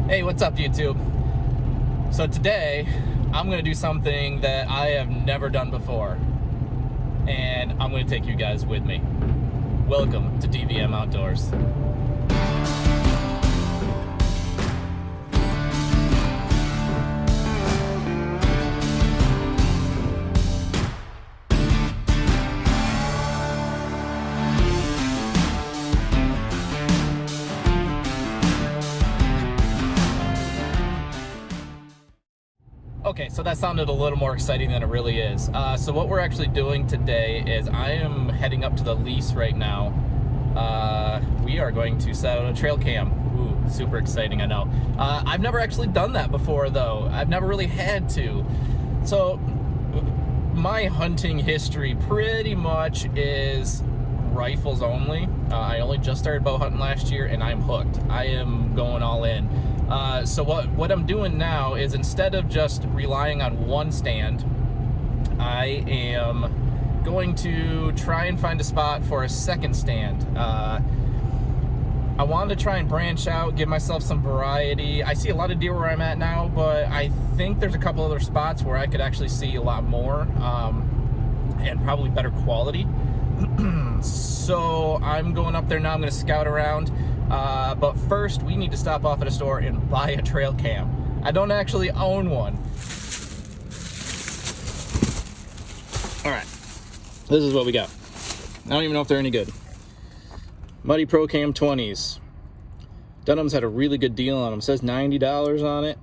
Hey, what's up, YouTube? So today, I'm going to do something that I have never done before, and I'm going to take you guys with me. Welcome to DVM Outdoors. Okay, so that sounded a little more exciting than it really is. So what we're actually doing today is I am heading up to the lease right now. We are going to set out a trail cam. Ooh, super exciting, I know. I've never actually done that before, though. I've never really had to. So my hunting history pretty much is rifles only. I only just started bow hunting last year, and I'm hooked. I am going all in. So what I'm doing now is, instead of just relying on one stand, I am going to try and find a spot for a second stand. I wanted to try and branch out, give myself some variety. I see a lot of deer where I'm at now, but I think there's a couple other spots where I could actually see a lot more, and probably better quality. So I'm going up there now. I'm going to scout around. But first, we need to stop off at a store and buy a trail cam. I don't actually own one. All right, this is what we got. I don't even know if they're any good. Muddy Pro Cam 20s. Dunham's had a really good deal on them. It says $90 on it.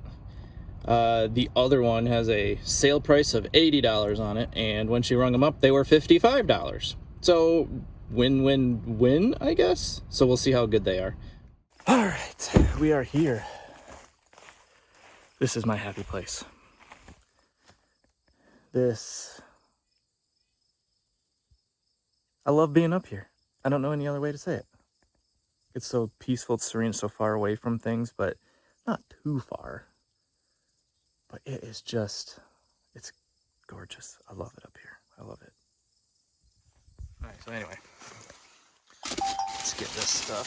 The other one has a sale price of $80 on it, and when she rung them up, they were $55. So win-win-win, I guess. So we'll see how good they are. All right, we are here. This is my happy place. I love being up here. I don't know any other way to say it. It's so peaceful, it's serene, so far away from things, but not too far. But it is just, it's gorgeous. I love it up here. I love it. All right, so anyway, let's get this stuff.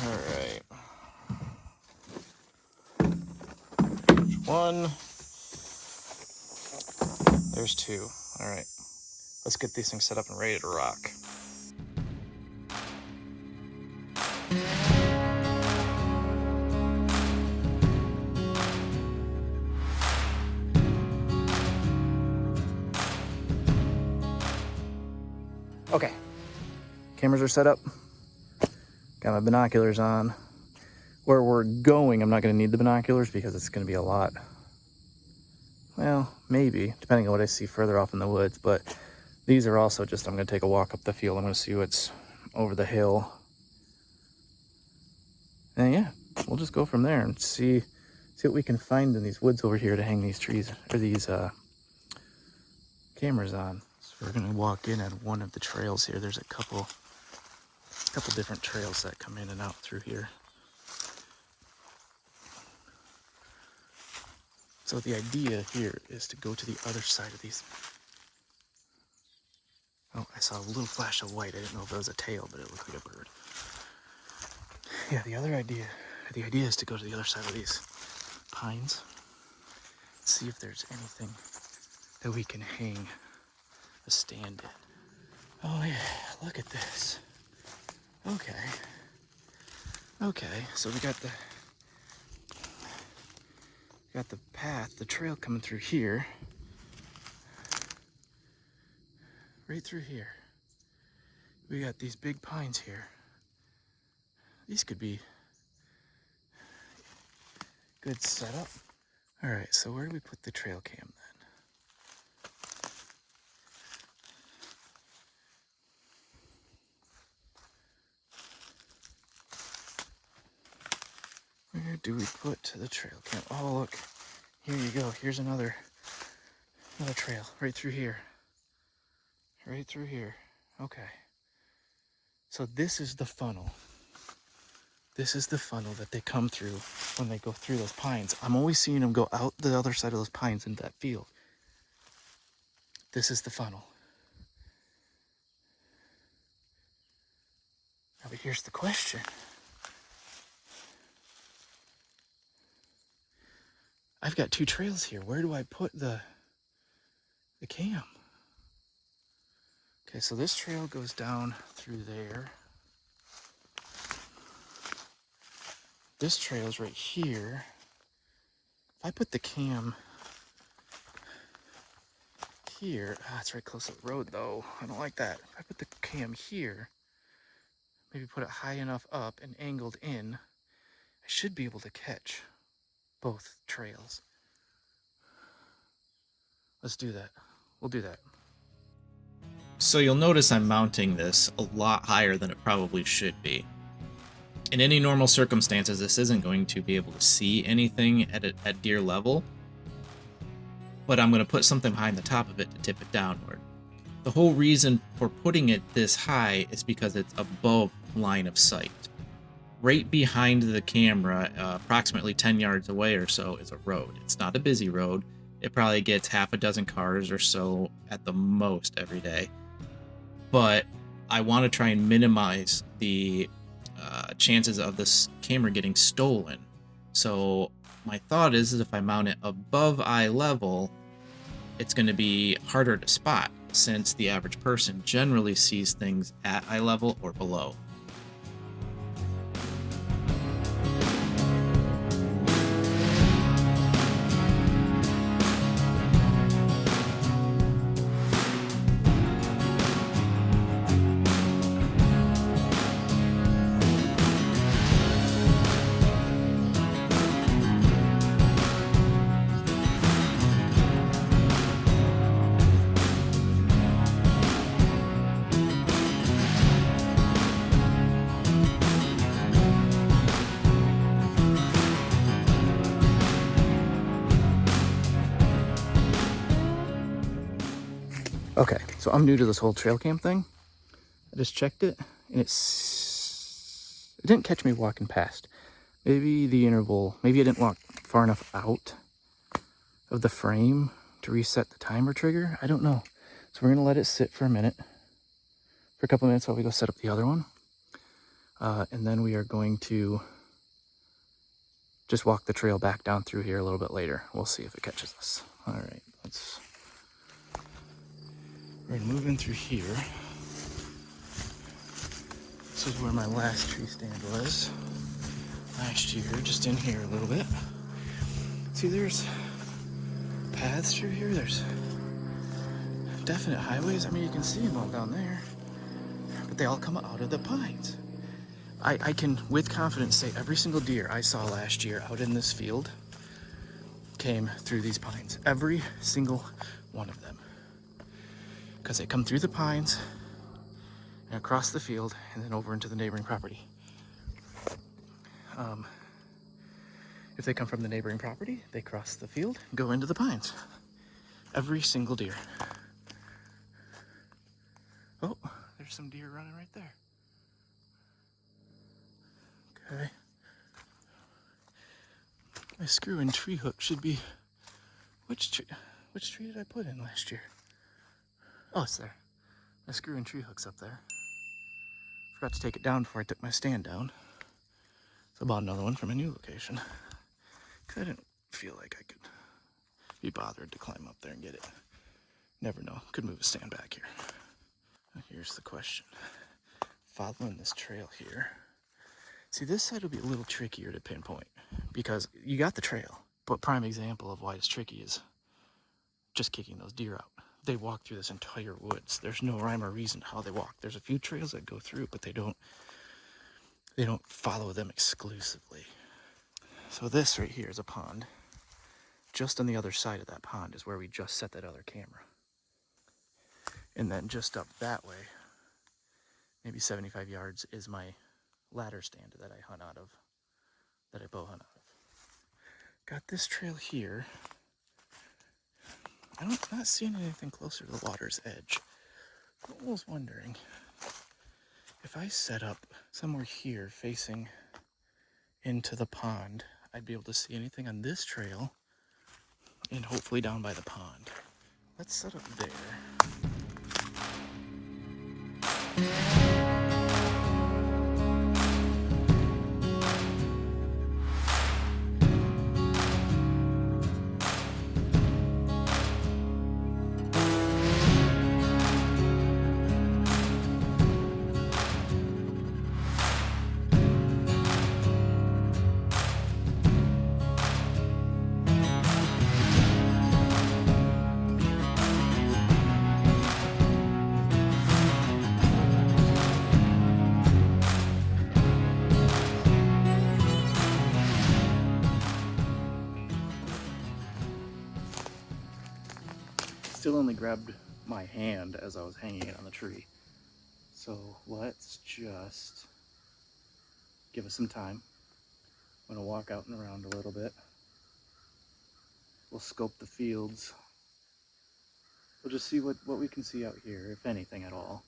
All right. One. There's two. All right. Let's get these things set up and ready to rock. Okay. Cameras are set up. Got my binoculars on. Where we're going, I'm not going to need the binoculars because it's going to be a lot. Well, maybe, depending on what I see further off in the woods. But these are also just, I'm going to take a walk up the field. I'm going to see what's over the hill. And yeah, we'll just go from there and see what we can find in these woods over here to hang these trees, or these cameras on. So we're going to walk in at one of the trails here. There's a couple different trails that come in and out through here. So the idea here is to go to the other side of these. Oh, I saw a little flash of white. I didn't know if it was a tail, but it looked like a bird. Yeah, the idea is to go to the other side of these pines, see if there's anything that we can hang a stand in. Oh yeah, look at this. Okay, so we got the path, the trail coming through here. Right through here. We got these big pines here. These could be good setup. All right, so where do we put the trail cam then? Where do we put the trail cam? Oh, look, here you go. Here's another trail right through here. Right through here. Okay. So this is the funnel. This is the funnel that they come through when they go through those pines. I'm always seeing them go out the other side of those pines into that field. This is the funnel. here's the question. I've got two trails here. Where do I put the cam? Okay, so this trail goes down through there. This trail's right here. If I put the cam here, it's right close to the road though. I don't like that. If I put the cam here, maybe put it high enough up and angled in, I should be able to catch both trails. Let's do that. We'll do that. So you'll notice I'm mounting this a lot higher than it probably should be. In any normal circumstances, this isn't going to be able to see anything at deer level, but I'm going to put something behind the top of it to tip it downward. The whole reason for putting it this high is because it's above line of sight. Right behind the camera, approximately 10 yards away or so, is a road. It's not a busy road. It probably gets half a dozen cars or so at the most every day. But I want to try and minimize the chances of this camera getting stolen. So my thought is if I mount it above eye level, it's going to be harder to spot since the average person generally sees things at eye level or below. Okay, so I'm new to this whole trail cam thing. I just checked it, and it didn't catch me walking past. Maybe the interval, maybe I didn't walk far enough out of the frame to reset the timer trigger. I don't know. So we're gonna let it sit for a minute, for a couple minutes while we go set up the other one. And then we are going to just walk the trail back down through here a little bit later. We'll see if it catches us. All right, we're gonna move in through here. This is where my last tree stand was last year, just in here a little bit. See, there's paths through here. There's definite highways. I mean, you can see them all down there, but they all come out of the pines. I can, with confidence, say every single deer I saw last year out in this field came through these pines. Every single one of them. Because they come through the pines and across the field and then over into the neighboring property. If they come from the neighboring property, they cross the field and go into the pines. Every single deer. Oh, there's some deer running right there. Okay. My screw and tree hook should be, which tree did I put in last year? Oh, it's there. My screw and tree hook's up there. Forgot to take it down before I took my stand down. So I bought another one from a new location. Cause I didn't feel like I could be bothered to climb up there and get it. Never know, could move a stand back here. Here's the question. Following this trail here. See, this side will be a little trickier to pinpoint because you got the trail, but prime example of why it's tricky is just kicking those deer out. They walk through this entire woods. There's no rhyme or reason how they walk. There's a few trails that go through, but they don't follow them exclusively. So this right here is a pond. Just on the other side of that pond is where we just set that other camera. And then just up that way, maybe 75 yards, is my ladder stand that I hunt out of, that I bow hunt out of. Got this trail here. I'm not seeing anything closer to the water's edge. I'm almost wondering if I set up somewhere here facing into the pond, I'd be able to see anything on this trail and hopefully down by the pond. Let's set up there. grabbed my hand as I was hanging it on the tree. So let's just give us some time. I'm gonna walk out and around a little bit. We'll scope the fields. We'll just see what we can see out here, if anything at all.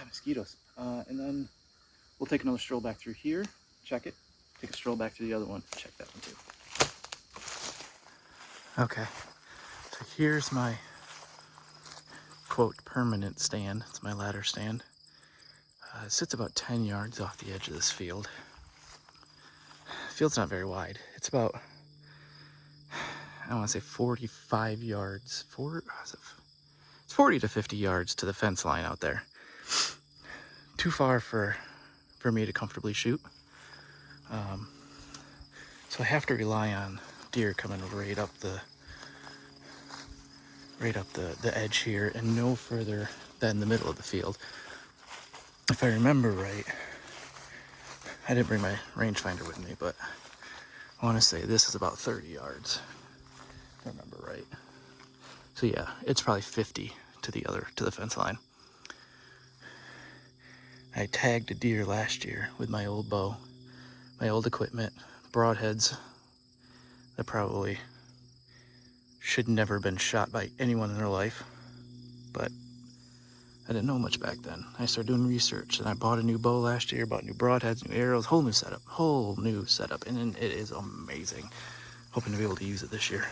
Mosquitoes. And then we'll take another stroll back through here, check it. Take a stroll back to the other one, check that one too. Okay, so here's my quote permanent stand. It's my ladder stand. It sits about 10 yards off the edge of this field. The field's not very wide. It's about, I want to say 45 yards. It's 40 to 50 yards to the fence line out there. Too far for me to comfortably shoot. So I have to rely on deer coming right up the edge here and no further than the middle of the field. If I remember right, I didn't bring my rangefinder with me, but I want to say this is about 30 yards, if I remember right. So yeah, it's probably 50 to the fence line. I tagged a deer last year with my old bow, my old equipment, broadheads that probably should never have been shot by anyone in their life, but I didn't know much back then. I started doing research and I bought a new bow last year, bought new broadheads, new arrows, whole new setup, and it is amazing. Hoping to be able to use it this year,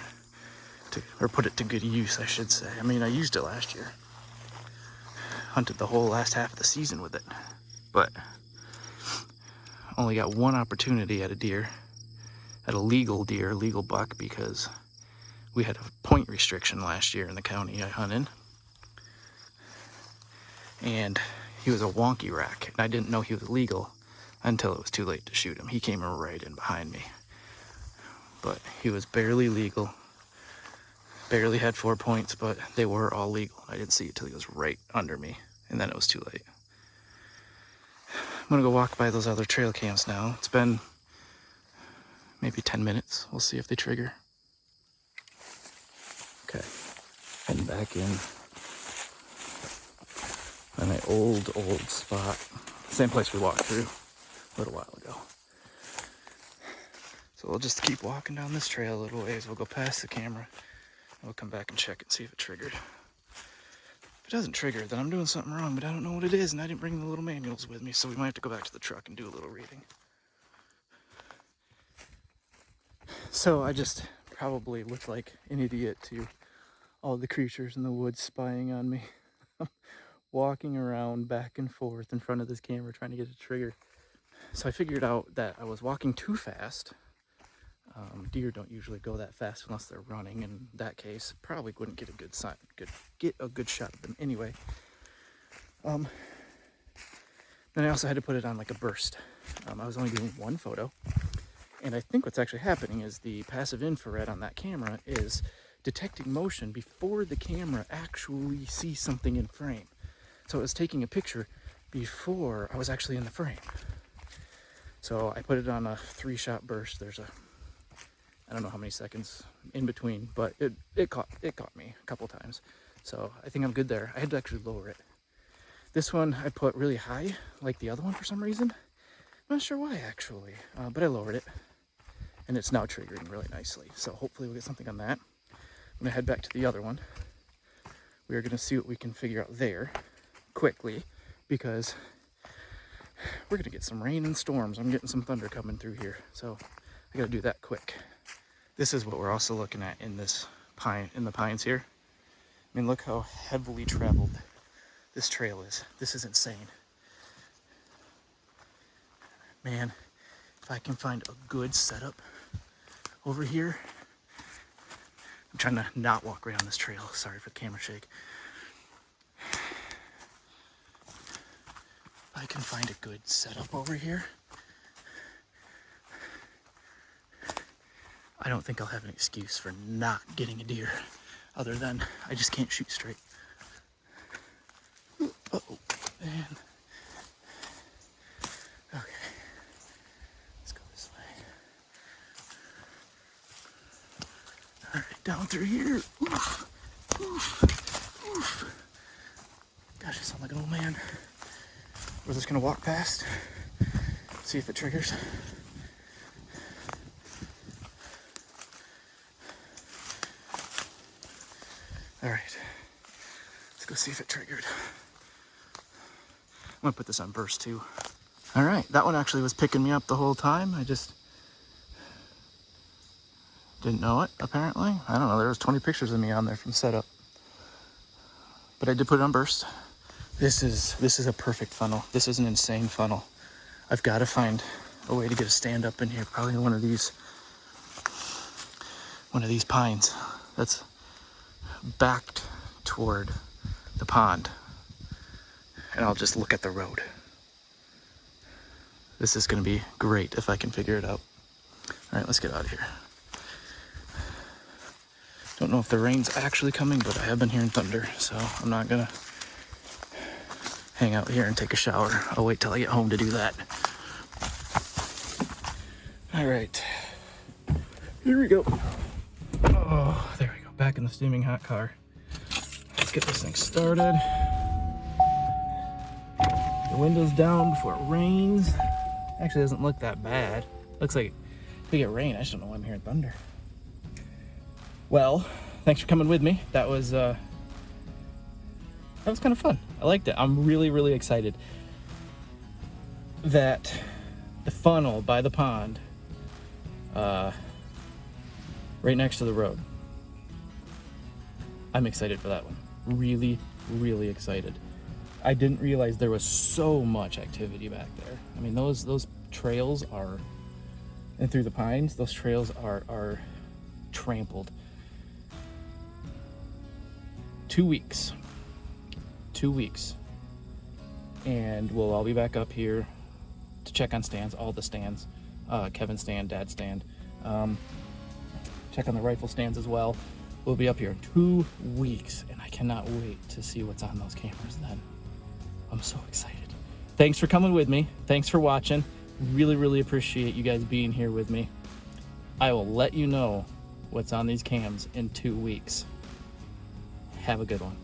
or put it to good use, I should say. I mean, I used it last year. Hunted the whole last half of the season with it, but only got one opportunity at a deer, at a legal deer, legal buck, because we had a point restriction last year in the county I hunt in. And he was a wonky rack, and I didn't know he was legal until it was too late to shoot him. He came right in behind me, but he was barely legal, barely had 4 points, but they were all legal. I didn't see it till he was right under me, and then it was too late. I'm gonna go walk by those other trail cams now. It's been maybe 10 minutes. We'll see if they trigger. Okay, heading back in on my old spot. Same place we walked through a little while ago. So we'll just keep walking down this trail a little ways. We'll go past the camera and we'll come back and check and see if it triggered. If it doesn't trigger, then I'm doing something wrong, but I don't know what it is, and I didn't bring the little manuals with me, so we might have to go back to the truck and do a little reading. So I just probably looked like an idiot to all the creatures in the woods spying on me. Walking around back and forth in front of this camera trying to get a trigger. So I figured out that I was walking too fast. Deer don't usually go that fast unless they're running. In that case, probably wouldn't get a good shot of them anyway. Then I also had to put it on like a burst. I was only doing one photo, and I think what's actually happening is the passive infrared on that camera is detecting motion before the camera actually sees something in frame. So it was taking a picture before I was actually in the frame. So I put it on a 3-shot burst. There's I don't know how many seconds in between, but it caught me a couple times. So I think I'm good there. I had to actually lower it. This one I put really high, like the other one for some reason. I'm not sure why actually, but I lowered it. And it's now triggering really nicely. So hopefully we'll get something on that. I'm gonna head back to the other one. We are gonna see what we can figure out there quickly, because we're gonna get some rain and storms. I'm getting some thunder coming through here, so I gotta do that quick. This is what we're also looking at in the pines here. I mean, look how heavily traveled this trail is. This is insane. Man, if I can find a good setup over here. I'm trying to not walk right on this trail. Sorry for the camera shake. If I can find a good setup over here, I don't think I'll have an excuse for not getting a deer, other than I just can't shoot straight. Uh-oh, man. Okay, let's go this way. All right. down through here. Oof. Oof. Oof. Gosh, I sound like an old man. We're just gonna walk past, see if it triggers. All right, let's go see if it triggered. I'm gonna put this on burst too. All right, that one actually was picking me up the whole time. I just didn't know it, apparently. I don't know, there was 20 pictures of me on there from setup. But I did put it on burst. This is a perfect funnel. This is an insane funnel. I've got to find a way to get a stand up in here. Probably one of these pines that's backed toward the pond. And I'll just look at the road. This is gonna be great if I can figure it out. All right, let's get out of here. Don't know if the rain's actually coming, but I have been hearing thunder, so I'm not gonna hang out here and take a shower. I'll wait till I get home to do that. All right, here we go. Oh, there we go, back in the steaming hot car. Let's get this thing started. The window's down before it rains. Actually, doesn't look that bad. Looks like if we get rain, I just don't know why I'm hearing thunder. Well, thanks for coming with me. That was kind of fun. I liked it. I'm really, really excited that the funnel by the pond, right next to the road. I'm excited for that one. Really, really excited. I didn't realize there was so much activity back there. I mean, those trails are, and through the pines, those trails are trampled. 2 weeks. 2 weeks. And we'll all be back up here to check on stands, all the stands. Kevin's stand, Dad's stand. Check on the rifle stands as well. We'll be up here in 2 weeks, and I cannot wait to see what's on those cameras then. I'm so excited. Thanks for coming with me. Thanks for watching. Really, really appreciate you guys being here with me. I will let you know what's on these cams in 2 weeks. Have a good one.